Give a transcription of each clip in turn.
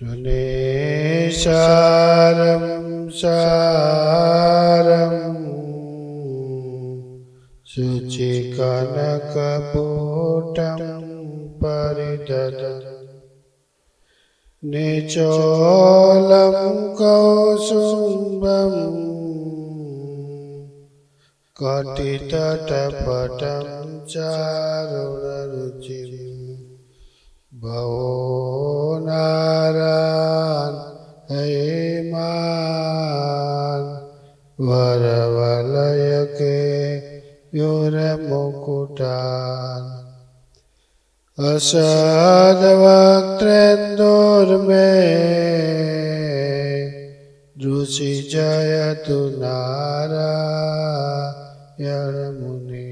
सुनेशारं सारं शुचिकनकपूटं परिदधत् निचोलं कौसुम्बं कटितटपटं चारुणरुचिं भवो नारायण हेमान वरवलयके युरमुकुटान् असद्वक्त्रेन्दुर्मे रुचि जयतु नारायण मुनि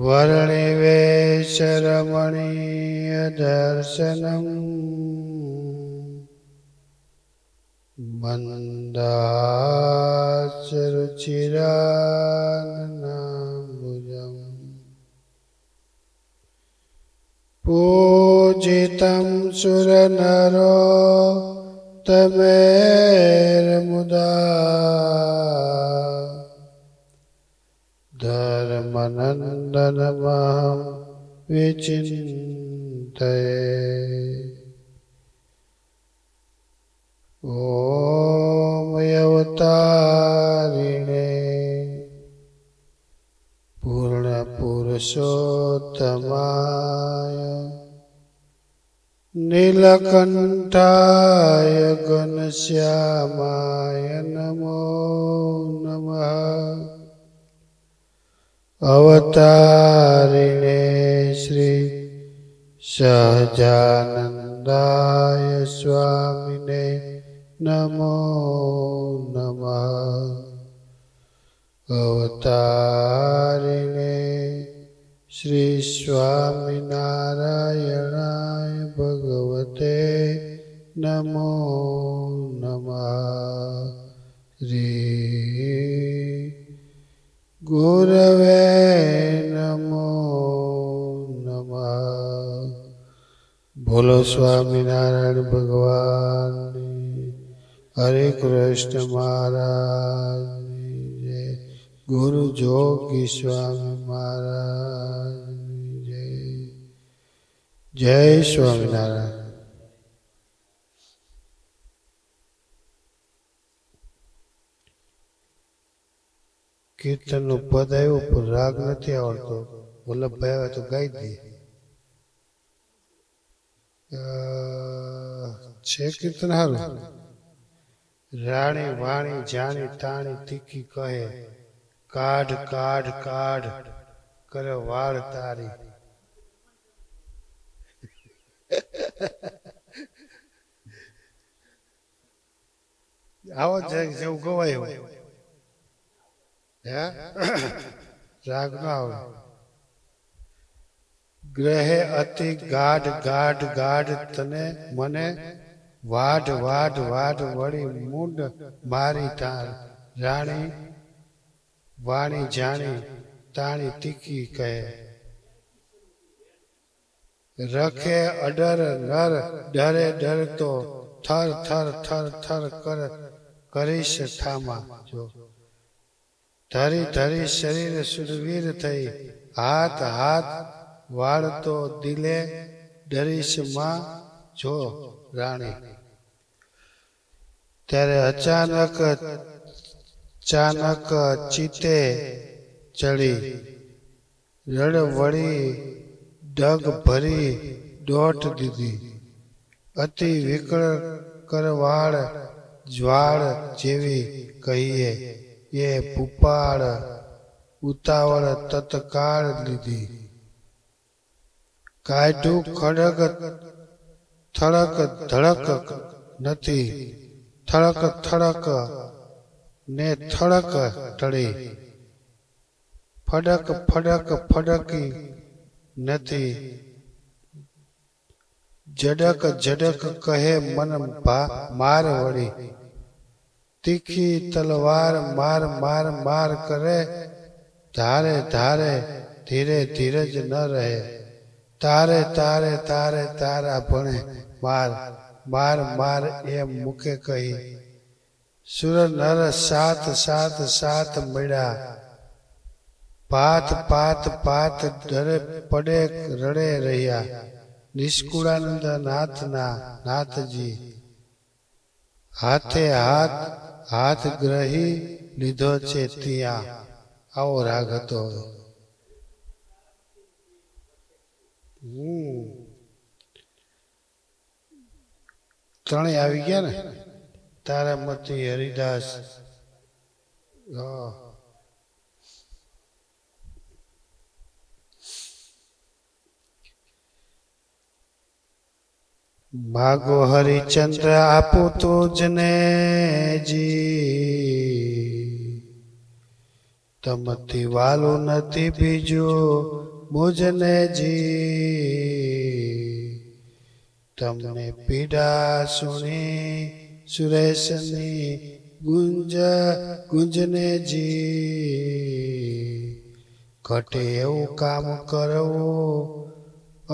वर्णिवेशरमणीय दर्शनम् मन्दाचरुचिराननाम्बुजम् पूजितं सुरनरोत्तमेर्मुदा धर्मनन्दनमहं विचिन्तये ॐ अवतारिणे पूर्णपुरुषोत्तमाय नीलकण्ठाय घनश्यामाय नमो नमः। अवतारिणे श्री सहजानन्दाय स्वामिने नमो नमः। अवतारिणे श्री स्वामिनारायणाय भगवते नमो नमः। श्री गुरवे नमो नमः। बोलो स्वामीनारायण भगवान। हरे कृष्ण महाराज जय। गुरु जोगी स्वामी महाराज जय। जय स्वामीनारायण। कीर्तन पद आयो पर राग नहीं आवड़तो। वल्लभ भाई तो गाई दी छे कीर्तन हारू। राणी वाणी जानी ताणी तीखी कहे काढ़ काढ़ काढ़ करे वाड़ तारी। आओ जेव गवायो राग न आवे। ग्रहे अति गाढ़ गाढ़ गाढ़ तने मने वाढ़ वाढ़ वाढ़ वड़ी मुंड मारी तार। राणी वाणी जानी ताणी तीखी कहे रखे अडर नर डरे डर तो थर थर थर थर कर करीश थामा। जो धरी धरी शरीर सुरवीर थई हाथ हाथ वाड़ तो दिले डरीश मां जो राणी। त्यारे अचानक चानक चीते चढ़ी रड़ वड़ी डग भरी डोट दीदी। अति विकल करवाड़ ज्वाड़ जेवी कहिए ये पुपाड़ उतावड़ तत्काल लीधी। कायडू खड़क थड़क धड़क नथी थड़क थड़क ने थड़क टड़ी। फड़क फड़क फड़की नथी जड़क जड़क कहे मन मार वड़ी। तीखी तलवार मार मार मार करे धारे धारे धीरे धीरज न रहे। તારે તારે તારે તારા ભણે માર માર માર એમ મુકે કહી સુર નર સાત સાત સાત મળ્યા પાત પાત પાત ડરે પડે રડે રહ્યા નિષ્કુળાનંદ નાથના નાથજી હાથે હાથ હાથ ગ્રહી લીધો છે ત્યાં આવો રાગ હતો. ત્રણેય આવી ગયા ને તારામતી હરિદાસ. માગો હરિચંદ્ર આપું તુજને જી તમથી વાલું નથી બીજું મુજને જી તમને પીડા સુણી સુરેશની ગુંજ ગુંજને જી ઘટે એવું કામ કરવું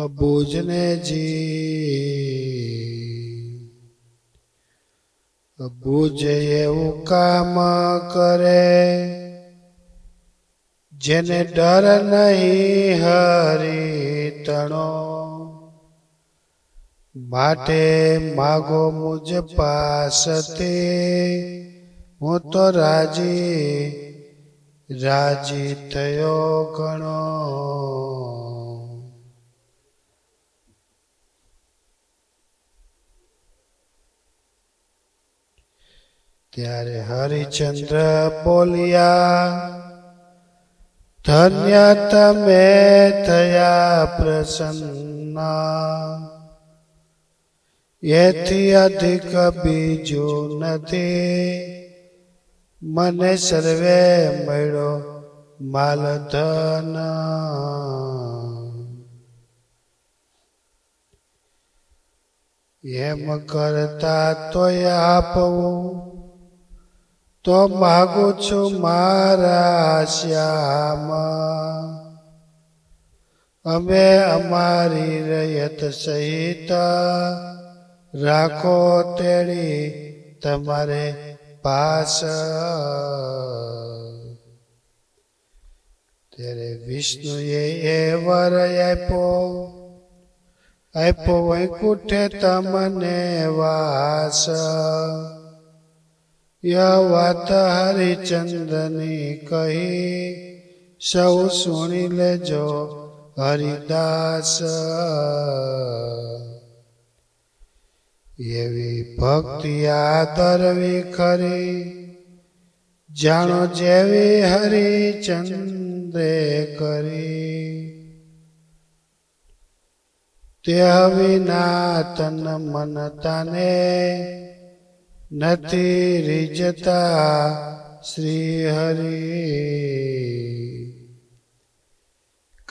અબુજને જી અબુજ એવું કામ કરે જેને ડર નહીં હરી તણો માટે માગો મુજ પાસથી હું તો રાજી રાજી થયો ઘણો. ત્યારે હરિચંદ્ર બોલ્યા ધન્ય તમે થયા પ્રસન્ન એથી અધિક બીજું નથી મને સર્વે મળ્યો માલધન. એમ કરતા તોય આપવું તો માગું છું મારા શ્યામ અમે અમારી રયત સહિત રાખો તેડી તમારે પાસ. ત્યારે વિષ્ણુએ એ વર આપ્યો વૈકુંઠે તમને વાસ. વાત હરિચંદ્રની કહી સૌ સુણી લેજો હરિદાસ. એવી ભક્તિ આદરવી ખરી જાણો જેવી હરિચંદ્રે કરી તે વિના તન મન તાને નથી રીજતા શ્રી હરિ.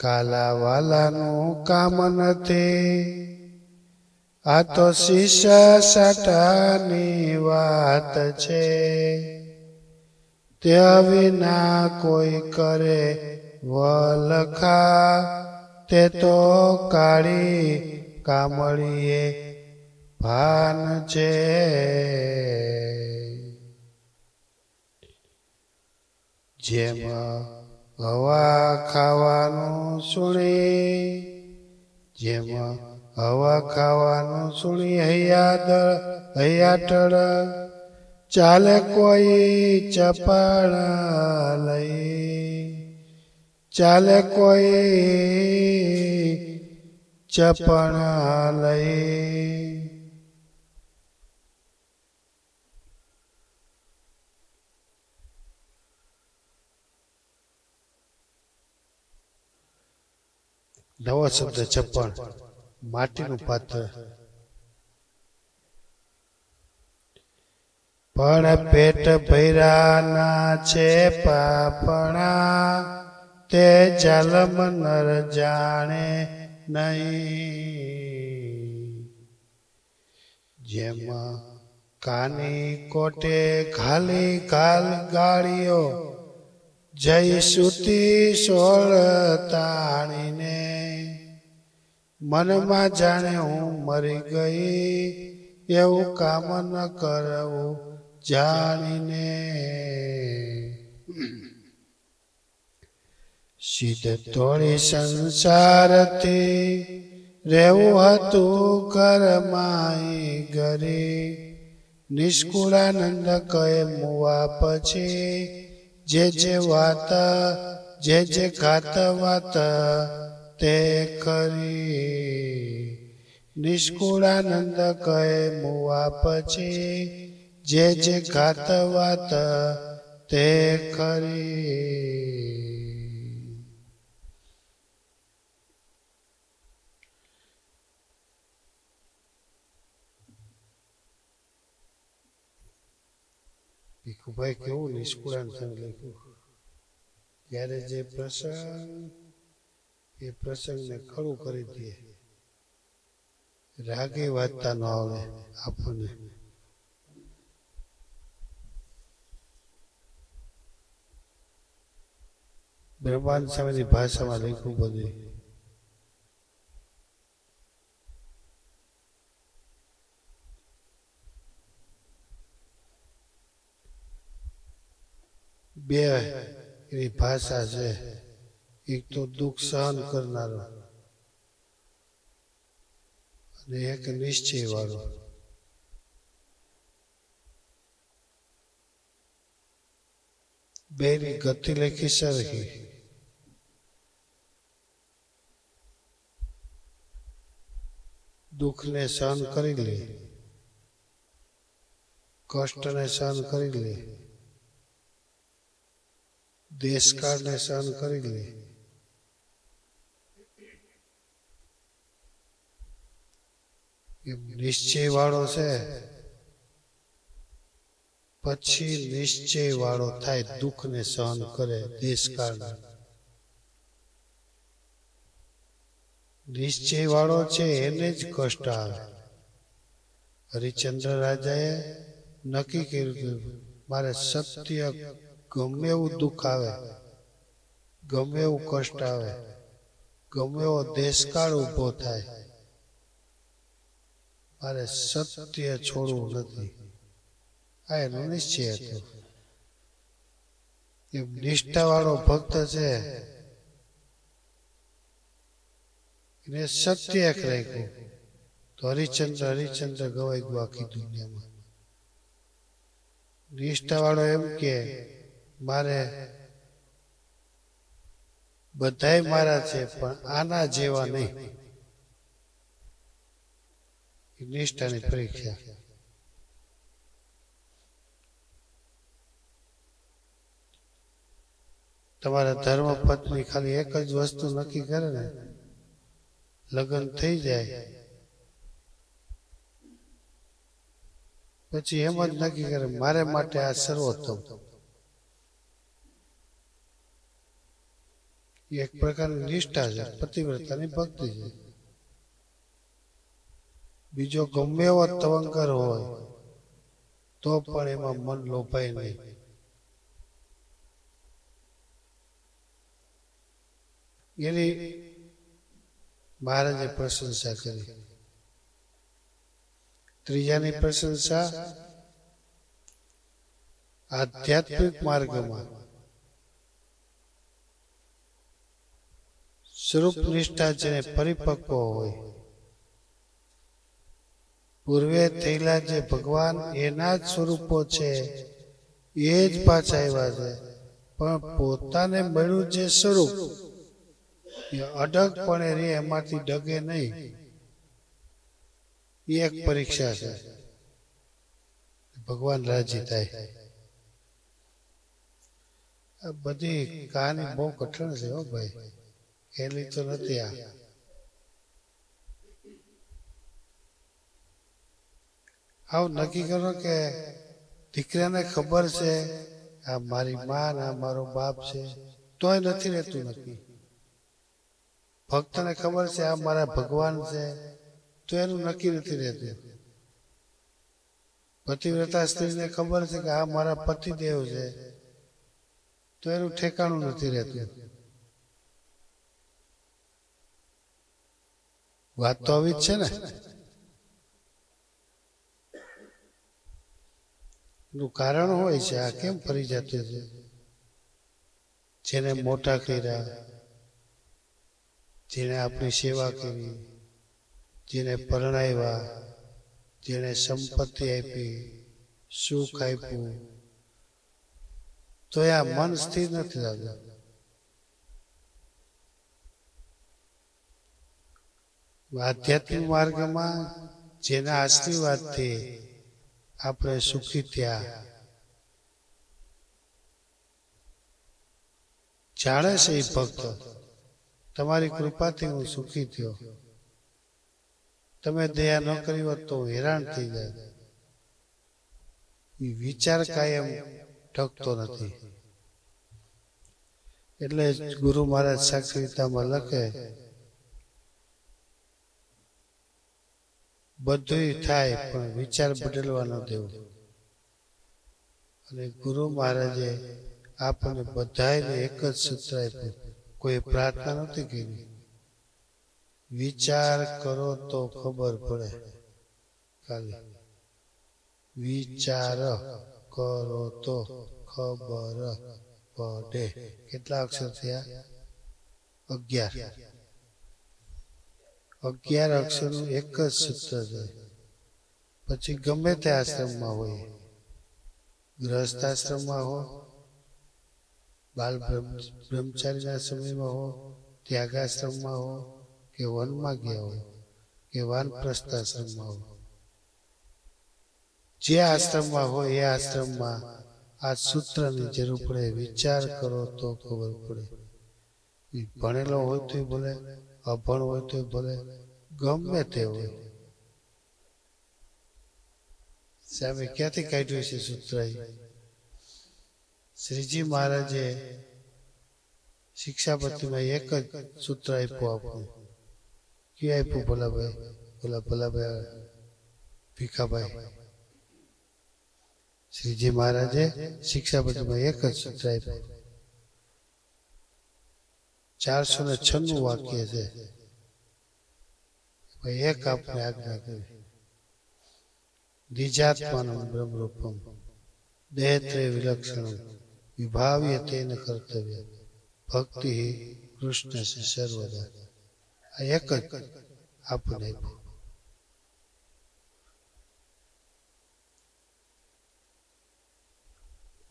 કાલાવાલાનું કામ નથી આ તો શીશા સાટાની વાત છે તે વિના કોઈ કરે વલખા તે તો કાળી કામળીએ ભાન છે. જેમ હવા ખાવાનું સુણી જેમ હવા ખાવાનું સુણી હૈયાટળ ચાલે કોઈ ચપળ લઈ ચાલે કોઈ ચપણ લઈ. નવો શબ્દ ચપણ માટીનું પાત્ર. પણ પેટ ભૈરાના છે પાપણા તે જાલમ નર જાણે નહીં. જેમ કાની કોટે ખાલી ઘાલ ગાળીઓ જઈ સુતી સોળ તાણીને મનમાં જાણે હું મરી ગઈ એવું કામ ન કરવું જાણીને સીધ તોડી સંસારથી રહેવું હતું કરમાઈ ઘરે નિષ્કુળાનંદ કહે મુવા પછી જે વાત જે ઘાત વાત તે ખરી નિષ્કુળાનંદ કહે મુવા પછી જે ઘાત વાત તે ખરી ભીખુભાઈ કેવું નિષ્કુળાનંદ લખ્યું ત્યારે જે પ્રસંગ એ પ્રસંગને ખડું કરી દે રાગે વાંચતા ન આવે આપણને બ્રહ્માંડ સ્વામીની ભાષામાં લખ્યું બધું બે એની ભાષા છે એક તો દુઃખ સહન કરનારો અને એક નિશ્ચય વાળો બેની ગતિ લખી સરખી દુઃખને સહન કરી લે કષ્ટને સહન કરી લે દેશકાળને સહન કરી લે નિશ્ચય વાળો છે પછી નિશ્ચય વાળો થાય દુઃખને સહન કરે દેશકાળને નિશ્ચય વાળો છે એને જ કષ્ટ આવે હરિશ્ચંદ્ર રાજાએ નક્કી કર્યું મારે સત્ય ગમે એવું દુઃખ આવે ગમે એવું કષ્ટ આવે ગમે એવો દેશકાળ ઉભો થાય મારે સત્ય છોડવું નથી આ એનો નિશ્ચય હતો એ નિષ્ઠા વાળો ભક્ત છે એને સત્ય એક રાખ્યું તો હરિશ્ચંદ્ર ગવાઈ ગયું આખી દુનિયામાં નિષ્ઠા વાળો એમ કે મારે બધાય મારા છે પણ આના જેવા નહીં નિષ્ઠાની પરીક્ષા તમારા ધર્મ પત્ની ખાલી એક જ વસ્તુ નક્કી કરે ને લગ્ન થઈ જાય પછી એમ જ નક્કી કરે મારે માટે આ સર્વોત્તમ એક પ્રકારની નિષ્ઠા છે પતિવ્રતાની ભક્તિ છે બીજો ગમે એવો તવંકર હોય તો પણ એમાં મન લોભાય નહીં એની મહારાજે પ્રશંસા કરી ત્રીજાની પ્રશંસા આધ્યાત્મિક માર્ગમાં સ્વરૂપ નિષ્ઠા જેને પરિપક્વ હોય પૂર્વે થયેલા જે ભગવાન એના જ સ્વરૂપો છે એ જ પાછા આવ્યા છે પણ પોતાને મળ્યું જે સ્વરૂપ એ અડગપણે રે એમાંથી ડગે નહીં એ એક પરીક્ષા છે ભગવાન રાજી થાય આ બધી કહાની બહુ કઠણ છે હો ભાઈ એની તો નથી આ આવું નક્કી કરો કે દીકરાને ખબર છે આ મારી માં ને આ મારો બાપ છે તોય નથી રહેતું નક્કી ભક્તને ખબર છે આ મારા ભગવાન છે તો એનું નક્કી નથી રહેતું પતિવ્રતા સ્ત્રીને ખબર છે કે આ મારા પતિદેવ છે તો એનું ઠેકાણું નથી રહેતું વાત તો આવી જ છે ને. એનું કારણ હોય છે આ કેમ ફરી જતું છે. જેને મોટા કર્યા, જેને આપણી સેવા કરી, જેને પરણાવ્યા, જેને સંપત્તિ આપી, સુખ આપ્યું, તો આ મન સ્થિર નથી થતું. આધ્યાત્મિક માર્ગમાં જેના આશીર્વાદથી આપણે સુખી થયા, જાણે છે એ ભક્ત તમારી કૃપાથી હું સુખી થયો, તમે દયા ન કરી હોત તો હું હેરાન થઈ જાય. એ વિચાર કાયમ ટકતો નથી. એટલે ગુરુ મહારાજ સાક્ષરીતામાં લખે, બધું થાય પણ વિચાર બદલવા ન દેવો. અને ગુરુ મહારાજે આપણને બધાને એક જ સૂત્ર આપ્યું, કોઈ પ્રાર્થના નથી કરી. વિચાર કરો તો ખબર પડે. ખાલી વિચાર કરો તો ખબર પડે. કેટલા અક્ષર થયા? 11. 11 અક્ષરનું એક જ સૂત્ર છે. પછી ગમે તે આશ્રમમાં હોય, ગૃહસ્થ આશ્રમમાં હો, બાલ બ્રહ્મચારીના સમયમાં હો, ત્યાગાશ્રમમાં હો, કે વનમાં ગયા હો, કે વાનપ્રસ્થ આશ્રમમાં હો, જે આશ્રમમાં હોય એ આશ્રમમાં આ સૂત્રની જરૂર પડે. વિચાર કરો તો ખબર પડે. ભણેલો હોય તો ભલે, અભણ હોય તો ભલે, ગમે તે હોય. સામે ક્યાંથી કાઢ્યું છે સૂત્ર? શ્રીજી મહારાજે શિક્ષાપત્રીમાં એક જ સૂત્ર આપ્યું આપણને. ક્યાં આપ્યું ભલાભાઈ? ભલાભાઈ ભીખાભાઈ. શ્રીજી મહારાજે શિક્ષાપત્રીમાં એક જ સૂત્ર આપ્યું. 496 વાક્ય છે. એક આપણે આજ્ઞા કરી, દ્વિજાત્માનમ બ્રહ્મરૂપમ દેહત્રય વિલક્ષણમ વિભાવ્ય તેન કર્તવ્ય ભક્તિ કૃષ્ણ સર્વદા. આ એક જ આપણે આપ્યું.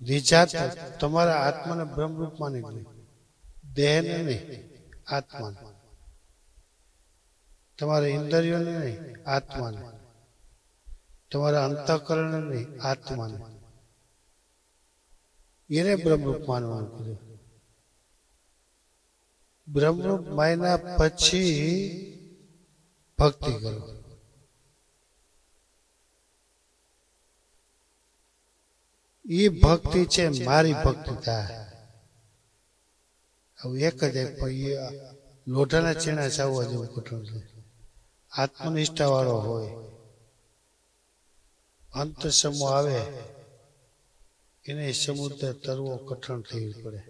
દ્વિજાત તમારા આત્માને બ્રહ્મરૂપ માની લો. દેહને નહીં, આત્માને. તમારા ઇન્દ્રિયોને નહીં, આત્માને. તમારા અંતઃકરણને નહીં, આત્માને. એને બ્રહ્મરૂપ માનવાનું કીધું. બ્રહ્મરૂપ માન્યા પછી ભક્તિ કરો. એ ભક્તિ છે મારી ભક્તિ થાય. હવે એક જ લોઢાના ચીણા ચાવવા જેવું કઠણ છે. આત્મનિષ્ઠા વાળો હોય, અંત સમૂહ આવે એને સમુદ્ર તરવો કઠણ થઈ પડે.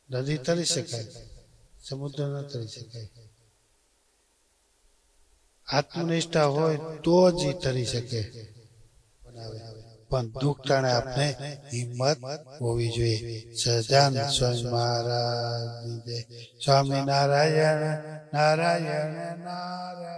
નદી તરી શકાય, સમુદ્ર ન તરી શકાય. આત્મનિષ્ઠા હોય તો જ તરી શકે. પણ દુઃખ ટાણે આપણે હિંમત હોવી જોઈએ. સહજાનંદ સ્વામી મહારાજ, સ્વામી નારાયણ નારાયણ નારાયણ.